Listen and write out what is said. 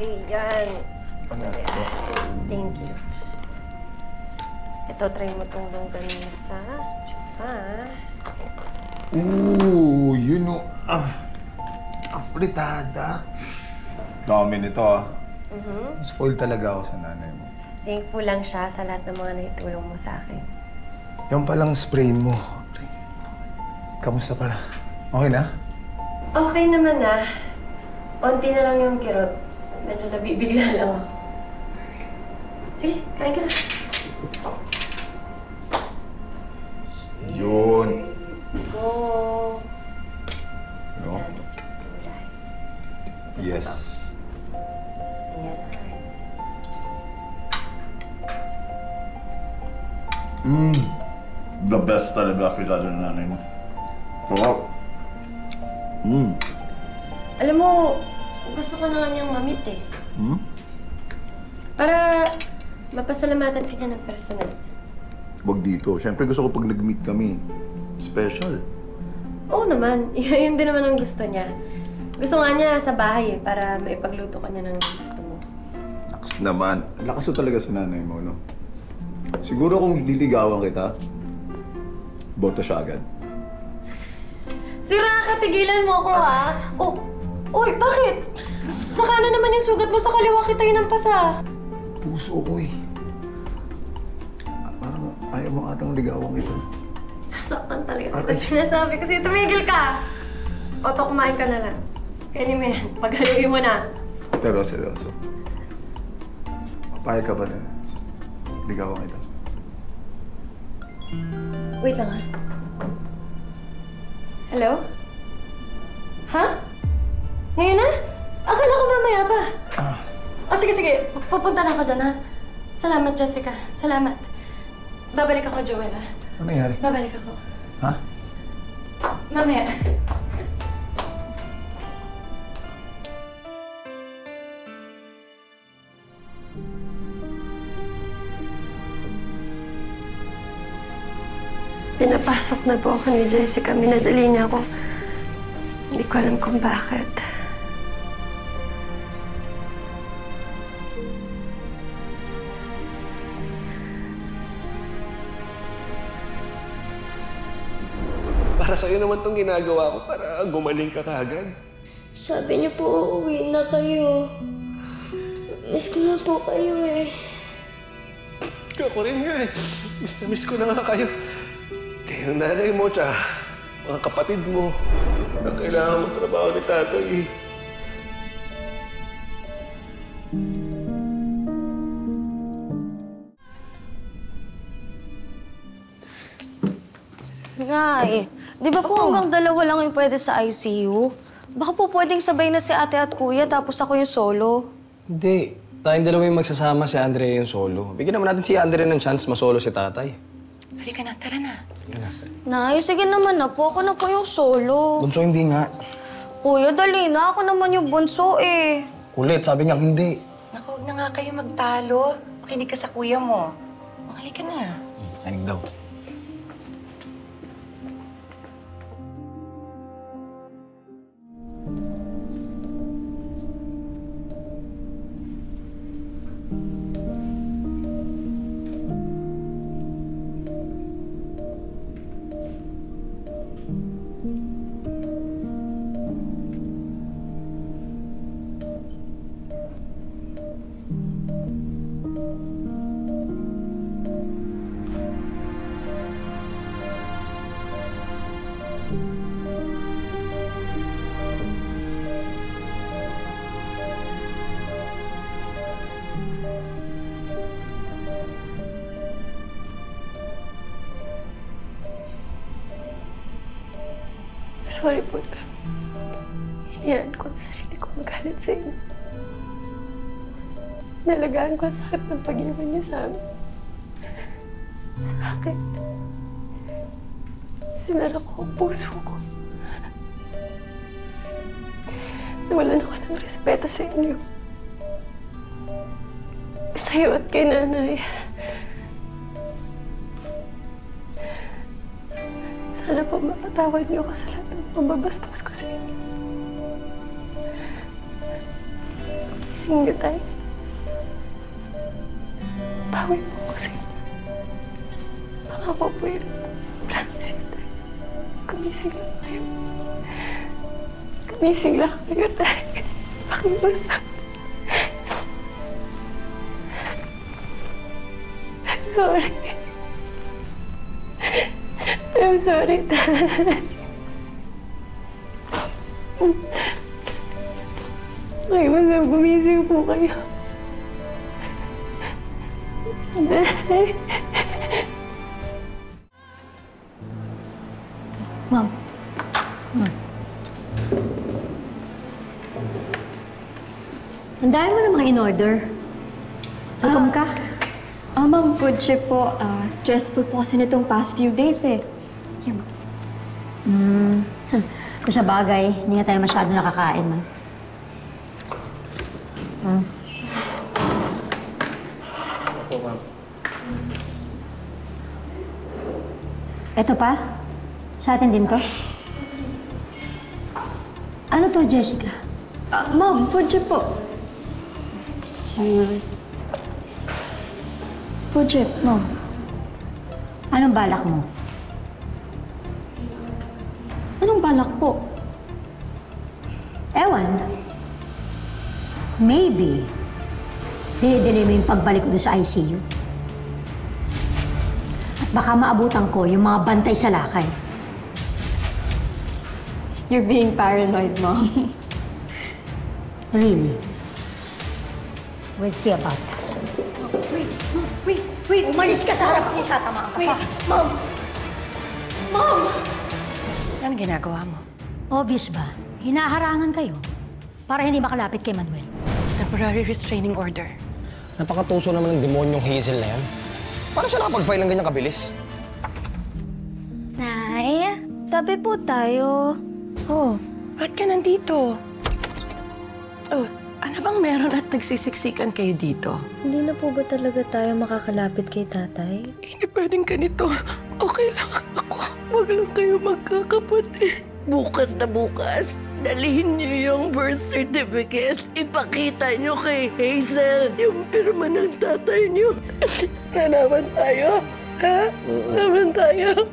Ayan. Thank you. Ito, try mo itong longganisa. Tsaka... Ooh, yun o. Afritada. Dami nito, Spoil talaga ako sa nanay mo. Thankful lang siya sa lahat ng mga naitulong mo sa akin. Yan palang sprain mo. Kamusta pala? Okay na? Okay naman na. Onti na lang yung kirot. Medyo nabibigla lang ako. Sige, kain ka na. Yun. Go! No? Yes. Ayan. The best talaga afritada ng nanay mo. Sarap. Alam mo, gusto ko na nga niyang mamit eh. Para mapasalamatan ka niya ng personal. Huwag dito. Siyempre gusto ko pag nag-meet kami. Special. Oo naman. Yun din naman ang gusto niya. Gusto nga niya sa bahay eh, para maipagluto ka niya ng gusto mo. Lakas naman. Lakas mo talaga sa nanay mo, no? Siguro kung liligawan kita, boto siya agad. Sira ka, tigilan mo ako ah! Oh! Uy, bakit? Saka na naman yung sugat mo sa kaliwa kita yun ang pasa. Puso ko eh. Parang ayaw mo atang ligawan kita. Sasaktan talaga kita sinasabi kasi tumigil ka! Oto, kumain ka na lang. Kainin mo yan. Paghaluin mo na. Pero seryoso. Papayag ka ba na ligawan kita? Wait lang ha. Hello? Ha? Ngayon na? Akala ko mamaya pa. O sige, sige. Pupunta na ako dyan, ha? Salamat, Jessica. Salamat. Babalik ako, Joel, ha? Ano nangyari? Babalik ako. Ha? Mamaya. Pinapasok na po ako ni Jessica. Minadali niya ako. Hindi ko alam kung bakit. Para sa'yo naman itong ginagawa ko para gumaling ka kaagad. Sabi niyo po, uuwi na kayo. Miss ko na po kayo eh. Ako rin nga eh. Miss na miss ko na nga kayo. Kaya yung nanay mo, tsaka mga kapatid mo, na kailangan magtrabaho ni tatay eh. Nay, di ba po hanggang dalawa lang yung pwede sa ICU? Baka po pwedeng sabay na si ate at kuya tapos ako yung solo. Hindi. Tayong dalawa yung magsasama, si Andre yung solo. Bigyan naman natin si Andre ng chance masolo si tatay. Halika na, tara na. Nay, sige naman na po. Ako na po yung solo. Bunso, hindi nga. Kuya, dali na. Ako naman yung bunso eh. Kulit, sabi niya hindi. Naku, huwag na nga kayo magtalo. Makinig ka sa kuya mo. Halika na. Aning daw. Sorry po. Hinayaan ko ang sarili ko magalit sa inyo. Nalagaan ko ang sakit ng pag-iwan niyo sa amin. Sa akin. Sinara ko ang puso ko. Nawalan ako ng respeto sa inyo. Sa'yo at kay nanay. Sana po mapatawad niyo ako sa lahat ng pambabastos ko sa inyo. Gumising ka, Tay. Bawi mo ko sa inyo. Baka po po yun. Promise you, Tay. Gumising lang kayo. Gumising lang kayo, Tay. Pakibasa. Sorry. I'm sorry, Tay. Pakimasam, gumising po kayo. Tay. Ma'am. Ang dami mo namang in-order. Gutom ka? Ma'am, food trip po. Stressful po kasi nitong past few days eh. Yan. Kung sa bagay, hindi nga tayo masyado nakakain, ma'am. Eto pa? Sa atin din to? Ano to, Jessica? Ma'am, food trip po. Cheers. Food trip, Ma'am. Anong balak mo? Anong balak po? Ewan. Maybe, dinidili mo yung pagbalik ko doon sa ICU. At baka maabutan ko yung mga bantay sa lakay. You're being paranoid, Mom. Really? We'll see about that. Wait, Mom, wait. Umalis ka sa harap ko, tatamaan ka sa... Mom! Mom! Ano ginagawa mo? Obvious ba? Hinaharangan kayo para hindi makalapit kay Manuel. Temporary restraining order. Napakatuso naman ng demonyong Hazel na yan. Paano siya nakapag-file ng ganyang kabilis? Nay, tabi po tayo. Oh, ba't ka nandito? Oh, ano bang meron at nagsisiksikan kayo dito? Hindi na po ba talaga tayo makakalapit kay tatay? Hindi pwedeng ganito. Okay lang ako. Huwag lang kayo magkakapatid. Bukas na bukas, dalhin niyo yung birth certificate. Ipakita niyo kay Hazel yung pirma ng tatay niyo. Nanaman tayo, ha? Naman tayo.